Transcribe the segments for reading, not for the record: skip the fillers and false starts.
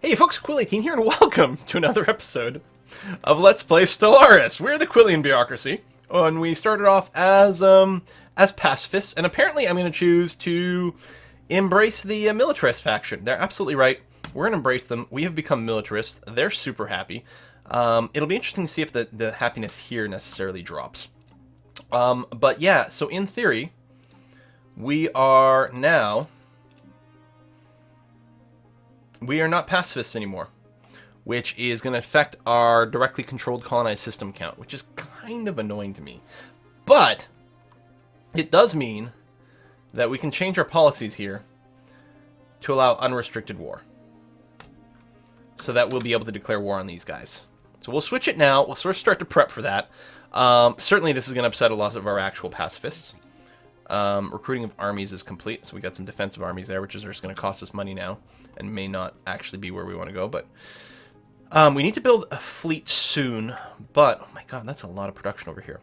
Hey folks, Quillian here, and welcome to another episode of Let's Play Stellaris. We're the Quillian Bureaucracy, and we started off as pacifists, and apparently I'm going to choose to embrace the militarist faction. They're absolutely right. We're going to embrace them. We have become militarists. They're super happy. It'll be interesting to see if the happiness here necessarily drops. But yeah, so in theory, we are now... We are not pacifists anymore, which is going to affect our directly controlled colonized system count, which is kind of annoying to me. But it does mean that we can change our policies here to allow unrestricted war. So that we'll be able to declare war on these guys. So we'll switch it now. We'll sort of start to prep for that. Certainly this is going to upset a lot of our actual pacifists. Recruiting of armies is complete, so we got some defensive armies there, which is just going to cost us money now, and may not actually be where we want to go, but we need to build a fleet soon, but, oh my god, that's a lot of production over here.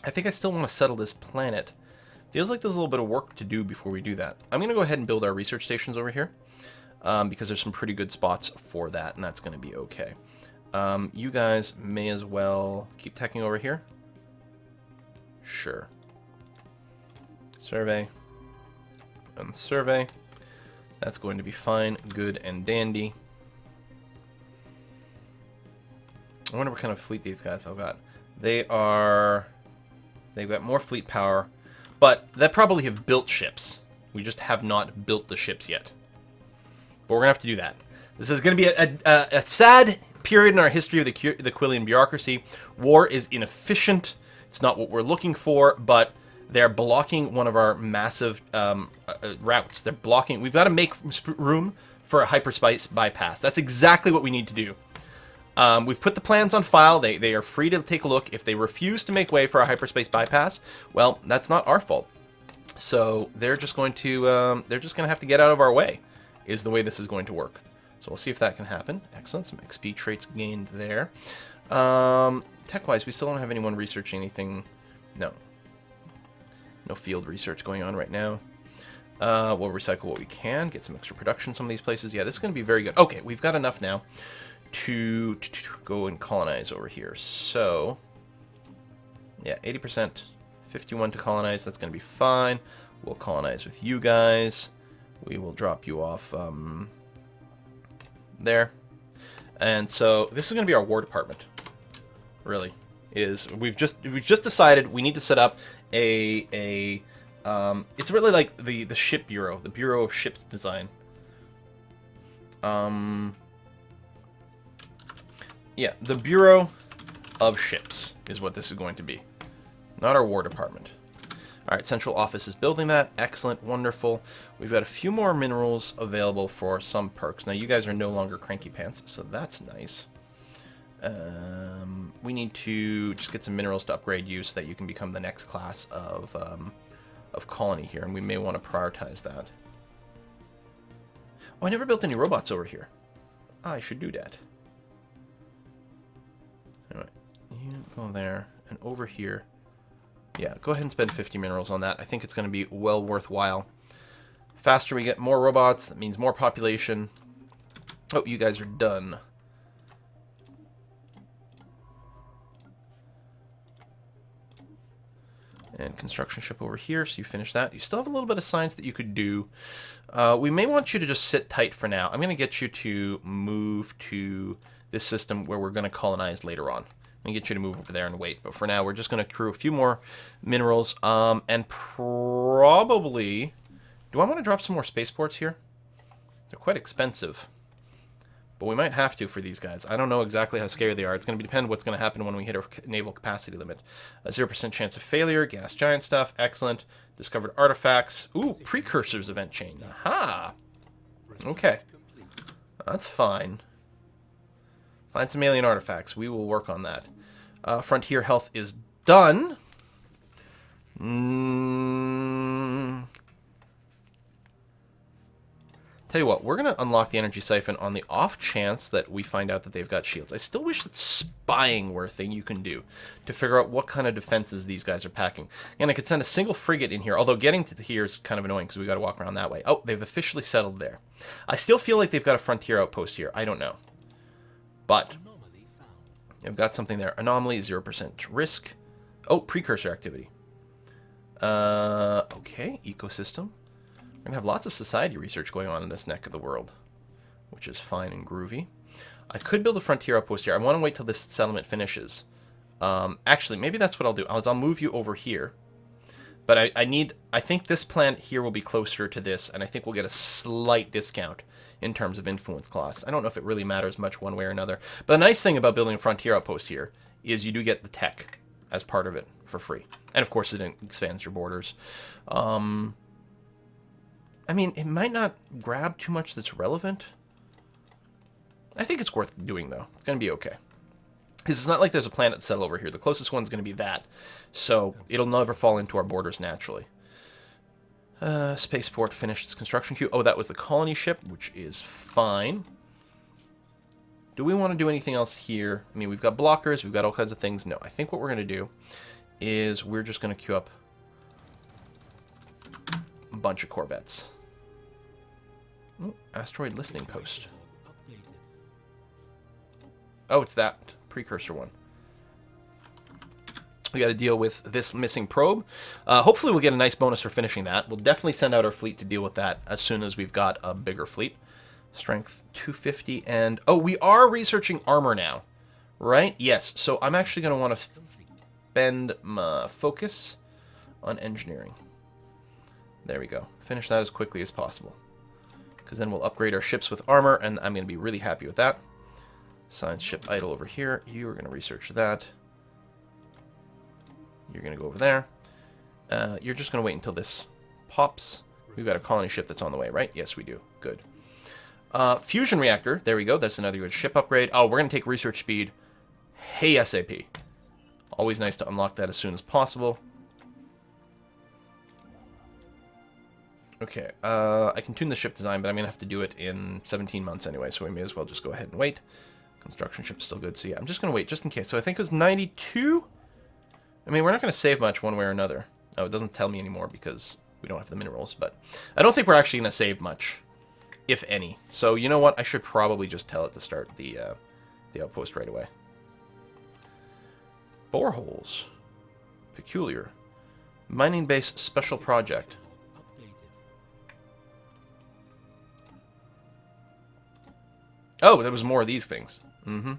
I think I still want to settle this planet. Feels like there's a little bit of work to do before we do that. I'm going to go ahead and build our research stations over here, because there's some pretty good spots for that, and that's going to be okay. You guys may as well keep teching over here. Sure. Survey. And survey. That's going to be fine, good, and dandy. I wonder what kind of fleet these guys have got. They've got more fleet power, but they probably have built ships. We just have not built the ships yet. But we're going to have to do that. This is going to be a sad period in our history of the Quillian bureaucracy. War is inefficient. It's not what we're looking for, but they're blocking one of our massive routes. They're blocking. We've got to make room for a hyperspace bypass. That's exactly what we need to do. We've put the plans on file. They are free to take a look. If they refuse to make way for a hyperspace bypass, well, that's not our fault. So they're just going to have to get out of our way, is the way this is going to work. So we'll see if that can happen. Excellent. Some XP traits gained there. Tech-wise, we still don't have anyone researching anything. No. No field research going on right now. We'll recycle what we can, get some extra production in some of these places. Yeah, this is going to be very good. Okay, we've got enough now to go and colonize over here. So, yeah, 80%, 51 to colonize. That's going to be fine. We'll colonize with you guys. We will drop you off there. And so this is going to be our war department. Really, we've just decided we need to set up it's really like the ship bureau, the Bureau of Ships Design. Yeah, the Bureau of Ships is what this is going to be, not our War Department. All right, Central Office is building that. Excellent, wonderful. We've got a few more minerals available for some perks. Now, you guys are no longer cranky pants, so that's nice. We need to just get some minerals to upgrade you so that you can become the next class of colony here, and we may want to prioritize that. Oh, I never built any robots over here. I should do that. Anyway, you go there, and over here. Yeah, go ahead and spend 50 minerals on that. I think it's going to be well worthwhile. Faster we get more robots, that means more population. Oh, you guys are done. And construction ship over here, so you finish that. You still have a little bit of science that you could do. We may want you to just sit tight for now. I'm going to get you to move to this system where we're going to colonize later on. I'm going to get you to move over there and wait. But for now, we're just going to accrue a few more minerals. And probably... Do I want to drop some more spaceports here? They're quite expensive. But we might have to for these guys. I don't know exactly how scary they are. It's going to depend what's going to happen when we hit our naval capacity limit. A 0% chance of failure. Gas giant stuff. Excellent. Discovered artifacts. Ooh, precursors event chain. Aha! Okay. That's fine. Find some alien artifacts. We will work on that. Frontier health is done. Tell you what, we're going to unlock the energy siphon on the off chance that we find out that they've got shields. I still wish that spying were a thing you can do to figure out what kind of defenses these guys are packing. And I could send a single frigate in here, although getting to here is kind of annoying because we got to walk around that way. Oh, they've officially settled there. I still feel like they've got a frontier outpost here. I don't know. But they've got something there. Anomaly, 0% risk. Oh, precursor activity. Okay, ecosystem. We're going to have lots of society research going on in this neck of the world, which is fine and groovy. I could build a frontier outpost here. I want to wait till this settlement finishes. Actually, maybe that's what I'll do. I'll move you over here. But I think this plant here will be closer to this, and I think we'll get a slight discount in terms of influence class. I don't know if it really matters much one way or another. But the nice thing about building a frontier outpost here is you do get the tech as part of it for free. And of course, it expands your borders. I mean, it might not grab too much that's relevant. I think it's worth doing, though. It's going to be okay. Because it's not like there's a planet settled over here. The closest one's going to be that. So it'll never fall into our borders naturally. Spaceport finished its construction queue. Oh, that was the colony ship, which is fine. Do we want to do anything else here? I mean, we've got blockers. We've got all kinds of things. No, I think what we're going to do is we're just going to queue up a bunch of Corvettes. Oh, asteroid listening post. Oh, it's that precursor one. We got to deal with this missing probe. Hopefully we'll get a nice bonus for finishing that. We'll definitely send out our fleet to deal with that as soon as we've got a bigger fleet. Strength 250 and... Oh, we are researching armor now, right? Yes, so I'm actually going to want to spend my focus on engineering. There we go. Finish that as quickly as possible. Because then we'll upgrade our ships with armor, and I'm going to be really happy with that. Science ship idle over here. You are going to research that. You're going to go over there. You're just going to wait until this pops. We've got a colony ship that's on the way, right? Yes, we do. Good. Fusion reactor. There we go. That's another good ship upgrade. Oh, we're going to take research speed. Hey, SAP. Always nice to unlock that as soon as possible. Okay, I can tune the ship design, but I'm going to have to do it in 17 months anyway, so we may as well just go ahead and wait. Construction ship's still good, so yeah, I'm just going to wait just in case. So I think it was 92? I mean, we're not going to save much one way or another. Oh, it doesn't tell me anymore because we don't have the minerals, but I don't think we're actually going to save much, if any. So you know what? I should probably just tell it to start the outpost right away. Boreholes. Peculiar. Mining base special project. Oh, there was more of these things. Mm-hmm.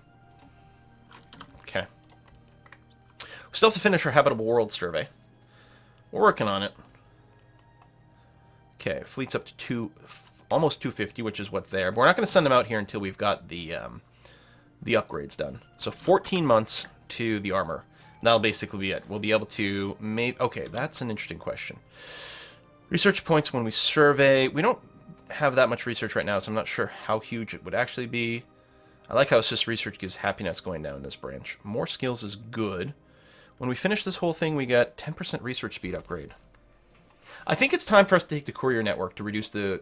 Okay. We still have to finish our habitable world survey. We're working on it. Okay, fleet's up to almost 250, which is what's there. But we're not going to send them out here until we've got the upgrades done. So 14 months to the armor. That'll basically be it. We'll be able to... Okay, that's an interesting question. Research points when we survey. We don't have that much research right now, so I'm not sure how huge it would actually be. I like how it's just research gives happiness going down in this branch. More skills is good. When we finish this whole thing, we get 10% research speed upgrade. I think it's time for us to take the courier network to reduce the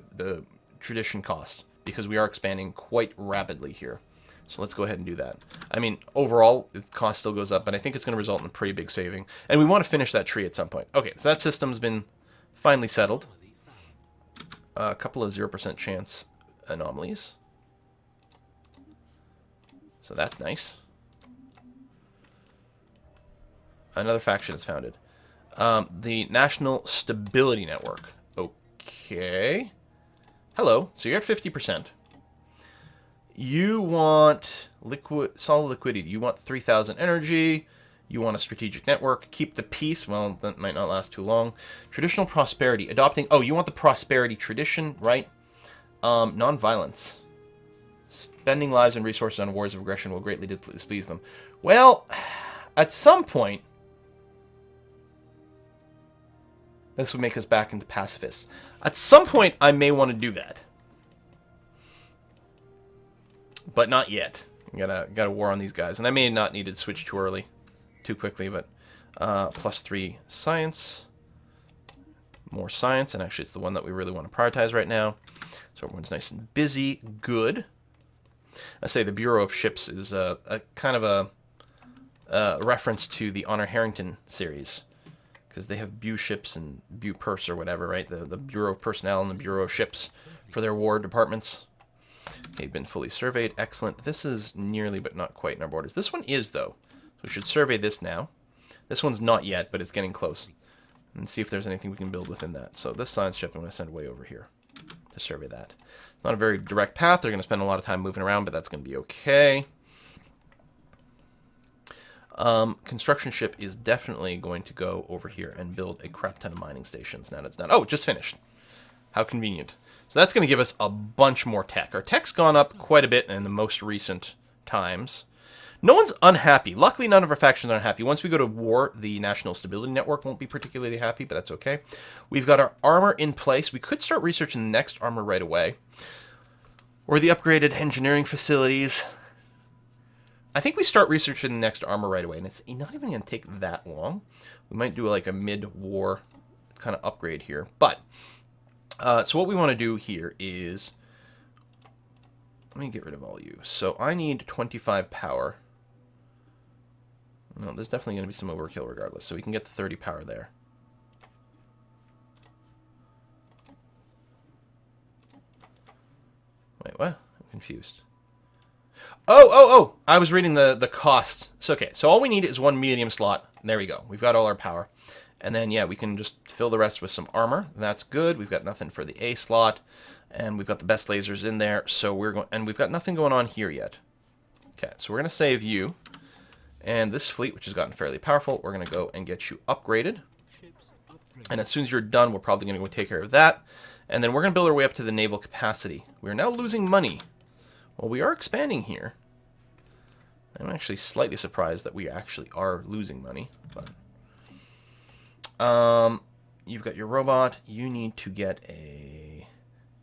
tradition cost, because we are expanding quite rapidly here. So let's go ahead and do that. I mean, overall, the cost still goes up, but I think it's going to result in a pretty big saving. And we want to finish that tree at some point. Okay, so that system's been finally settled. A couple of 0% chance anomalies. So that's nice. Another faction is founded. The National Stability Network. Okay. Hello. So you're at 50%. You want solid liquidity. You want 3,000 energy. You want a strategic network. Keep the peace. Well, that might not last too long. Traditional prosperity. Adopting... Oh, you want the prosperity tradition, right? Non-violence. Spending lives and resources on wars of aggression will greatly displease them. Well, at some point... This would make us back into pacifists. At some point, I may want to do that. But not yet. Gotta war on these guys. And I may not need to switch too early. Too quickly, but +3 science. More science, and actually it's the one that we really want to prioritize right now. So everyone's nice and busy. Good. I say the Bureau of Ships is a kind of a reference to the Honor Harrington series, because they have Bu ships and Bu Purse or whatever, right? The Bureau of Personnel and the Bureau of Ships for their war departments. Okay, been fully surveyed. Excellent. This is nearly but not quite in our borders. This one is, though. So we should survey this now. This one's not yet, but it's getting close. And see if there's anything we can build within that. So this science ship I'm going to send way over here to survey that. Not a very direct path. They're going to spend a lot of time moving around, but that's going to be okay. Construction ship is definitely going to go over here and build a crap ton of mining stations now that it's done. Oh, just finished. How convenient. So that's going to give us a bunch more tech. Our tech's gone up quite a bit in the most recent times. No one's unhappy. Luckily, none of our factions are unhappy. Once we go to war, the National Stability Network won't be particularly happy, but that's okay. We've got our armor in place. We could start researching the next armor right away. Or the upgraded engineering facilities. I think we start researching the next armor right away, and it's not even going to take that long. We might do like a mid-war kind of upgrade here. But, so what we want to do here is, let me get rid of all you. So I need 25 power. No, there's definitely going to be some overkill regardless, so we can get the 30 power there. Wait, what? I'm confused. Oh! I was reading the cost. So, okay, so all we need is one medium slot. There we go. We've got all our power. And then, yeah, we can just fill the rest with some armor. That's good. We've got nothing for the A slot. And we've got the best lasers in there. So we're going, and we've got nothing going on here yet. Okay, so we're going to save you. And this fleet, which has gotten fairly powerful, we're going to go and get you upgraded. And as soon as you're done, we're probably going to go take care of that. And then we're going to build our way up to the naval capacity. We're now losing money. Well, we are expanding here. I'm actually slightly surprised that we actually are losing money. But you've got your robot. You need to get a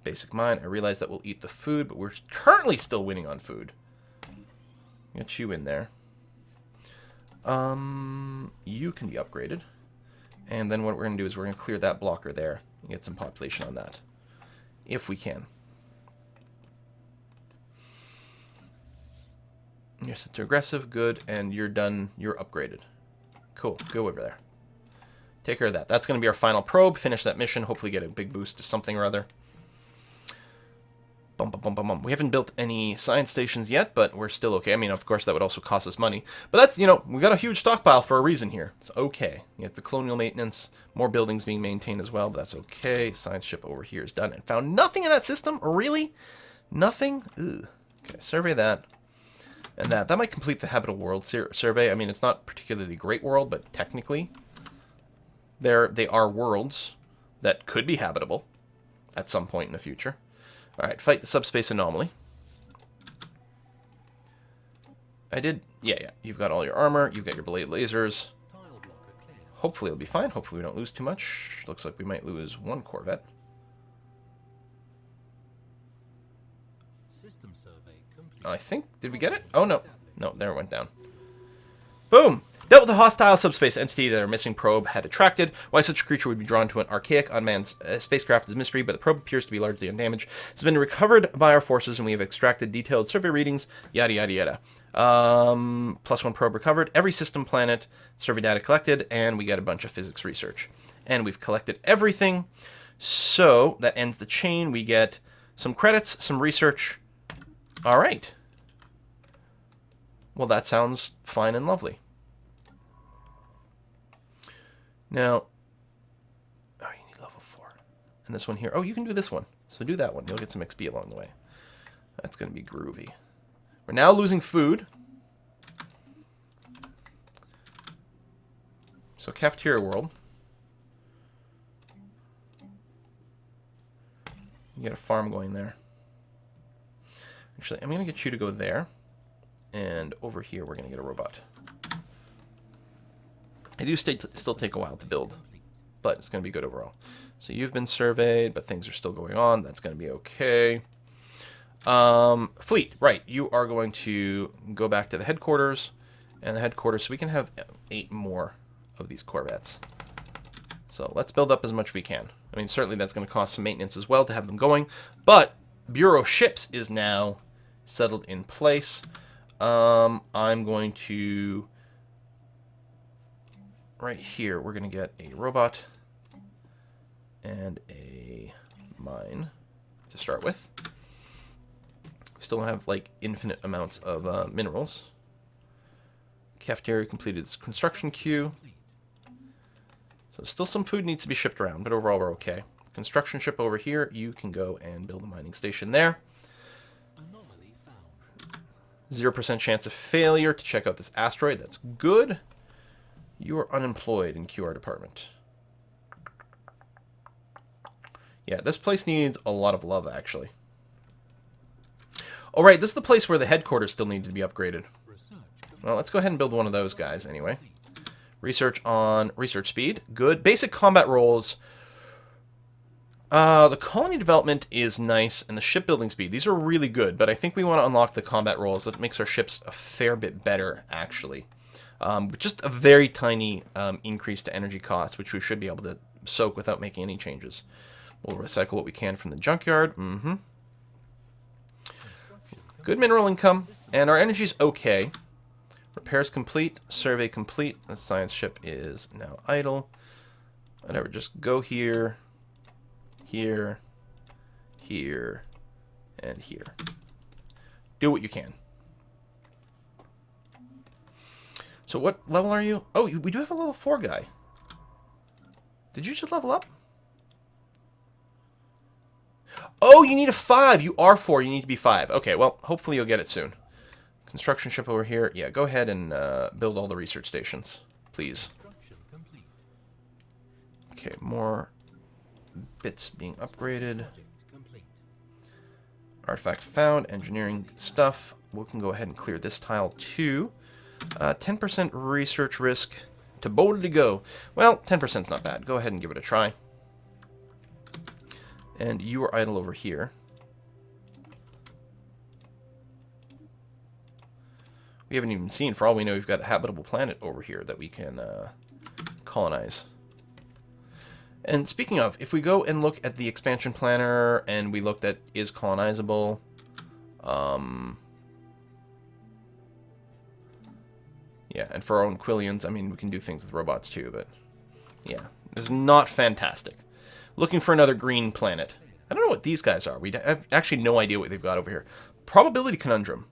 basic mine. I realize that we'll eat the food, but we're currently still winning on food. Get you in there. You can be upgraded. And then what we're going to do is we're going to clear that blocker there and get some population on that. If we can. You're set to aggressive, good, and you're done. You're upgraded. Cool, go over there. Take care of that. That's going to be our final probe. Finish that mission. Hopefully get a big boost to something or other. Bum, bum, bum, bum, bum. We haven't built any science stations yet, but we're still okay. I mean, of course, that would also cost us money. But that's, you know, we got a huge stockpile for a reason here. It's okay. You get the colonial maintenance, more buildings being maintained as well, but that's okay. Science ship over here is done. And found nothing in that system? Really? Nothing? Ugh. Okay, survey that. And that might complete the habitable world survey. I mean, it's not particularly a great world, but technically, they are worlds that could be habitable at some point in the future. All right, fight the subspace anomaly. I did, yeah. You've got all your armor. You've got your blade lasers. Hopefully it'll be fine. Hopefully we don't lose too much. Looks like we might lose one Corvette. System survey complete. I think, did we get it? Oh, no. No, there it went down. Boom! Dealt with a hostile subspace entity that our missing probe had attracted. Why such a creature would be drawn to an archaic, unmanned spacecraft is a mystery, but the probe appears to be largely undamaged. It's been recovered by our forces, and we have extracted detailed survey readings, yada, yada, yada. +1 probe recovered, every system planet, survey data collected, and we got a bunch of physics research. And we've collected everything, so that ends the chain. We get some credits, some research. All right. Well, that sounds fine and lovely. Now, oh, you need level 4. And this one here. Oh, you can do this one. So do that one. You'll get some XP along the way. That's going to be groovy. We're now losing food. So cafeteria world. You get a farm going there. Actually, I'm going to get you to go there. And over here, we're going to get a robot. I do still take a while to build, but it's going to be good overall. So you've been surveyed, but things are still going on. That's going to be okay. Fleet, right. You are going to go back to the headquarters, and the headquarters, so we can have 8 more of these Corvettes. So let's build up as much as we can. I mean, certainly that's going to cost some maintenance as well to have them going. But Bureau Ships is now settled in place. I'm going to... Right here, we're going to get a robot and a mine to start with. We still don't have, like, infinite amounts of minerals. Cafeteria completed its construction queue. So still some food needs to be shipped around, but overall we're okay. Construction ship over here, you can go and build a mining station there. 0% chance of failure to check out this asteroid. That's good. You are unemployed in QR department. Yeah, this place needs a lot of love, actually. Oh, right, this is the place where the headquarters still need to be upgraded. Well, let's go ahead and build one of those guys anyway. Research on research speed. Good. Basic combat roles. The colony development is nice, and the shipbuilding speed. These are really good, but I think we want to unlock the combat roles. That makes our ships a fair bit better, actually. But just a very tiny increase to energy costs, which we should be able to soak without making any changes. We'll recycle what we can from the junkyard. Good mineral income, and our energy's okay. Repairs complete. Survey complete. The science ship is now idle. Whatever, just go here, here, here, and here. Do what you can. So what level are you? Oh, we do have a level 4 guy. Did you just level up? Oh, you need a 5. You are 4. You need to be 5. Okay, well, hopefully you'll get it soon. Construction ship over here. Yeah, go ahead and build all the research stations, please. Okay, more bits being upgraded. Artifact found. Engineering stuff. We can go ahead and clear this tile too. 10% research risk to boldly go. Well, 10% is not bad. Go ahead and give it a try. And you are idle over here. We haven't even seen. For all we know, we've got a habitable planet over here that we can colonize. And speaking of, if we go and look at the expansion planner and we looked at is colonizable, yeah, and for our own Quillians, I mean, we can do things with robots too, but yeah, this is not fantastic. Looking for another green planet. I don't know what these guys are. We have actually no idea what they've got over here. Probability conundrum.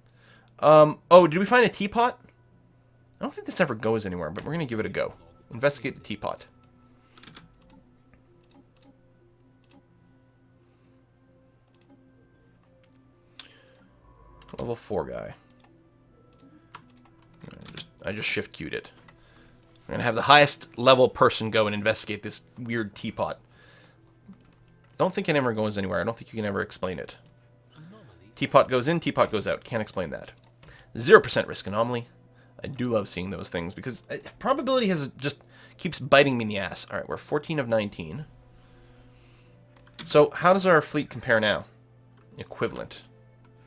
Oh, did we find a teapot? I don't think this ever goes anywhere, but we're going to give it a go. Investigate the teapot. Level 4 guy. I just shift queued it. I'm going to have the highest level person go and investigate this weird teapot. Don't think it ever goes anywhere. I don't think you can ever explain it. Teapot goes in, teapot goes out. Can't explain that. 0% risk anomaly. I do love seeing those things because probability has just keeps biting me in the ass. All right, we're 14 of 19. So how does our fleet compare now? Equivalent.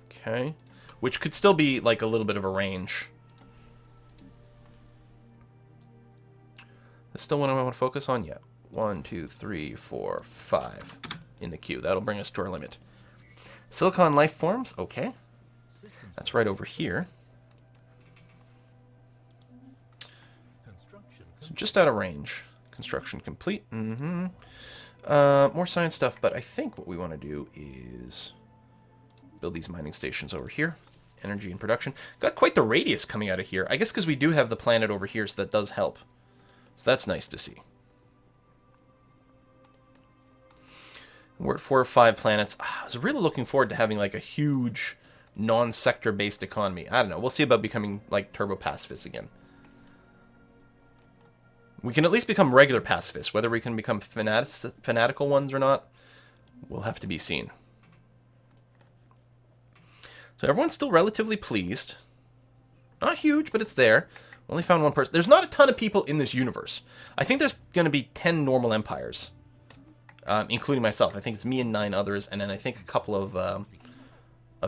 Okay. Which could still be like a little bit of a range. That's still what I want to focus on? Yeah. 1, 2, 3, 4, 5 in the queue. That'll bring us to our limit. Silicon life forms. Okay. That's right over here. So just out of range. Construction complete. More science stuff, but I think what we want to do is build these mining stations over here. Energy and production. Got quite the radius coming out of here. I guess because we do have the planet over here, so that does help. So that's nice to see. We're at 4 or 5 planets. I was really looking forward to having like a huge non-sector based economy. I don't know. We'll see about becoming like turbo pacifists again. We can at least become regular pacifists. Whether we can become fanatical ones or not, will have to be seen. So everyone's still relatively pleased. Not huge, but it's there. Only found one person. There's not a ton of people in this universe. I think there's going to be 10 normal empires, including myself. I think it's me and 9 others, and then I think a couple of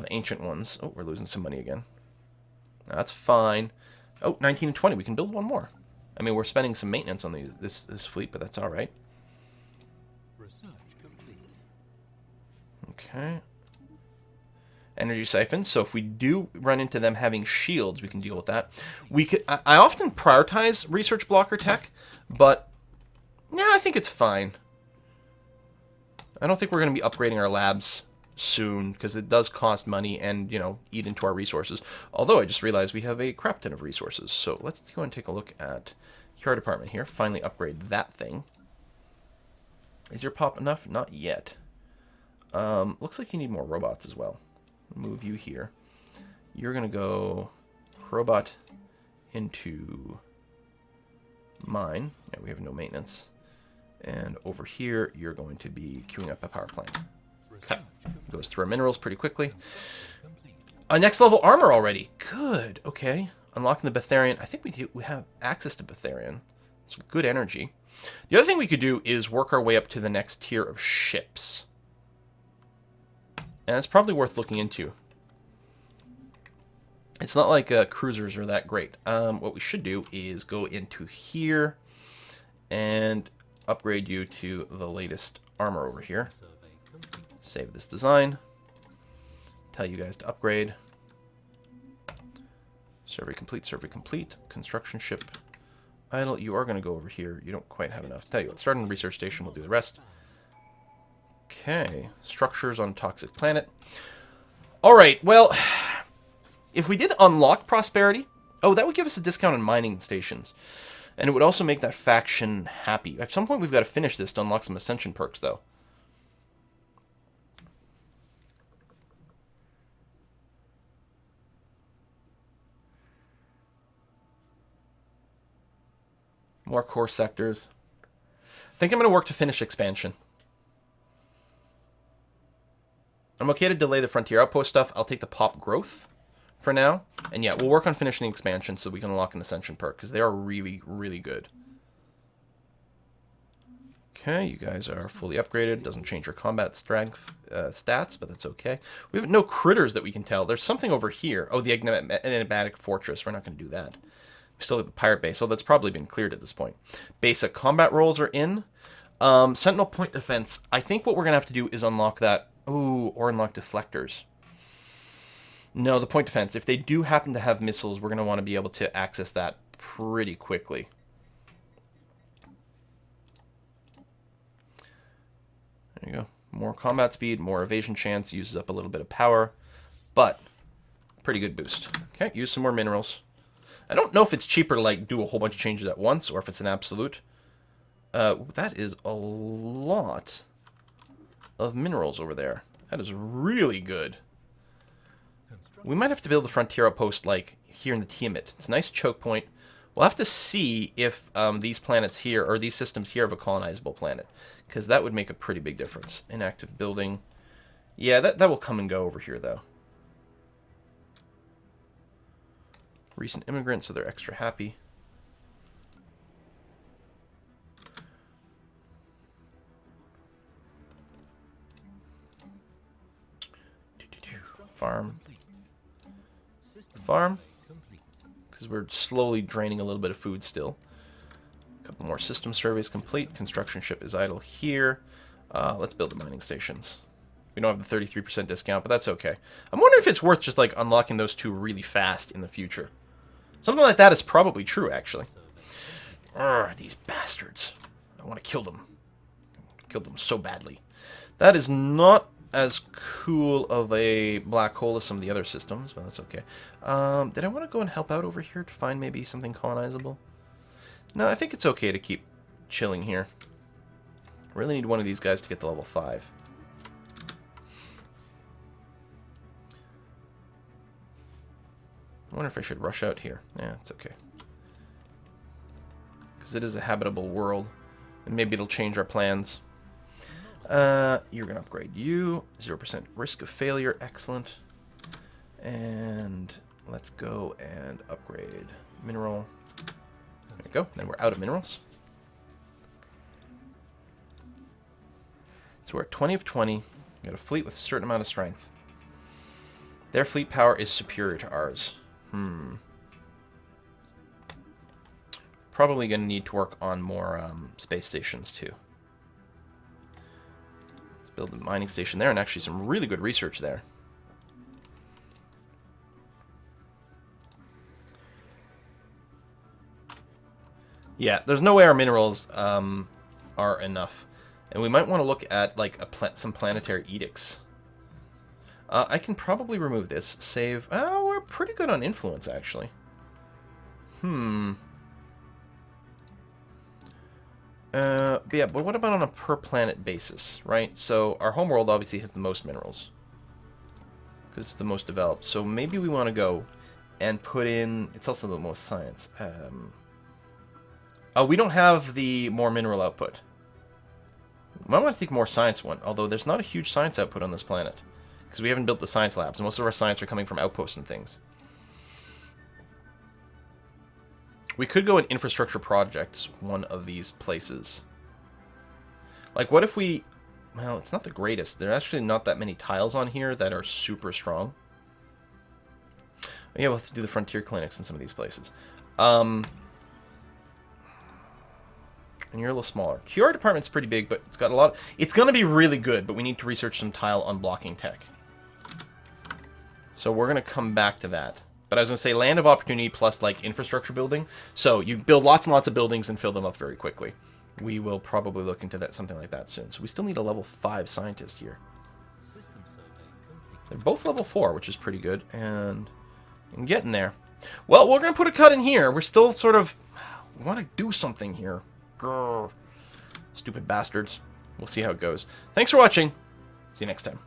ancient ones. Oh, we're losing some money again. That's fine. Oh, 19 and 20. We can build one more. I mean, we're spending some maintenance on this fleet, but that's all right. Okay. Energy siphons. So if we do run into them having shields, we can deal with that. We could. I often prioritize research blocker tech, but yeah, I think it's fine. I don't think we're going to be upgrading our labs soon because it does cost money and, you know, eat into our resources. Although I just realized we have a crap ton of resources. So let's go and take a look at your department here. Finally upgrade that thing. Is your pop enough? Not yet. Looks like you need more robots as well. Move you here. You're going to go robot into mine. Yeah, we have no maintenance. And over here, you're going to be queuing up a power plant. Okay. Goes through our minerals pretty quickly. Next level armor already. Good. Okay. Unlocking the Betharian. I think we have access to Betharian. It's good energy. The other thing we could do is work our way up to the next tier of ships. And it's probably worth looking into. It's not like cruisers are that great. What we should do is go into here and upgrade you to the latest armor over here. Save this design. Tell you guys to upgrade. Survey complete, survey complete. Construction ship idle. You are going to go over here. You don't quite have enough. Tell you what, starting the research station, we'll do the rest. Okay. Structures on toxic planet. Alright, well, if we did unlock prosperity, oh, that would give us a discount on mining stations. And it would also make that faction happy. At some point, we've got to finish this to unlock some ascension perks, though. More core sectors. I think I'm going to work to finish expansion. I'm okay to delay the frontier outpost stuff. I'll take the pop growth for now. And yeah, we'll work on finishing expansion so we can unlock an ascension perk, because they are really, really good. Okay, you guys are fully upgraded. Doesn't change your combat strength stats, but that's okay. We have no critters that we can tell. There's something over here. Oh, the enigmatic fortress. We're not going to do that. We still have the pirate base. Oh, that's probably been cleared at this point. Basic combat rolls are in. Sentinel point defense. I think what we're going to have to do is unlock that. Ooh, or unlock deflectors. No, the point defense. If they do happen to have missiles, we're going to want to be able to access that pretty quickly. There you go. More combat speed, more evasion chance, uses up a little bit of power, but pretty good boost. Okay, use some more minerals. I don't know if it's cheaper to like do a whole bunch of changes at once or if it's an absolute. That is a lot of minerals over there. That is really good. We might have to build a frontier outpost like here in the Tiamat. It's a nice choke point. We'll have to see if these planets here, or these systems here, have a colonizable planet, because that would make a pretty big difference. Inactive building. Yeah, that will come and go over here, though. Recent immigrants, so they're extra happy. Farm. Farm. Because we're slowly draining a little bit of food still. A couple more system surveys complete. Construction ship is idle here. Let's build the mining stations. We don't have the 33% discount, but that's okay. I'm wondering if it's worth just like unlocking those two really fast in the future. Something like that is probably true, actually. Urgh, these bastards. I want to kill them. Kill them so badly. That is not as cool of a black hole as some of the other systems, but that's okay. Did I want to go and help out over here to find maybe something colonizable? No, I think it's okay to keep chilling here. Really need one of these guys to get to level 5. I wonder if I should rush out here. Yeah, it's okay. Because it is a habitable world. And maybe it'll change our plans. You're going to upgrade you. 0% risk of failure. Excellent. And let's go and upgrade mineral. There we go. Then we're out of minerals. So we're at 20 of 20. We got a fleet with a certain amount of strength. Their fleet power is superior to ours. Probably going to need to work on more space stations too. Let's build a mining station there, and actually some really good research there. Yeah, there's no way our minerals are enough. And we might want to look at like some planetary edicts. I can probably remove this. Save. Oh, we're pretty good on influence, actually. Yeah, but what about on a per planet basis, right? So our homeworld obviously has the most minerals. Because it's the most developed. So maybe we want to go and put in... It's also the most science. Oh, we don't have the more mineral output. We might want to take more science one, although there's not a huge science output on this planet. Because we haven't built the science labs, and most of our science are coming from outposts and things. We could go in infrastructure projects, one of these places. Like, what if we... Well, it's not the greatest. There are actually not that many tiles on here that are super strong. Yeah, we'll have to do the frontier clinics in some of these places. And you're a little smaller. QR department's pretty big, but it's got a lot... It's going to be really good, but we need to research some tile unblocking tech. So we're going to come back to that. But I was going to say land of opportunity plus, like, infrastructure building. So you build lots and lots of buildings and fill them up very quickly. We will probably look into that, something like that soon. So we still need a level 5 scientist here. They're both level 4, which is pretty good. And I'm getting there. Well, we're going to put a cut in here. We're still sort of... We want to do something here. Grr. Stupid bastards. We'll see how it goes. Thanks for watching. See you next time.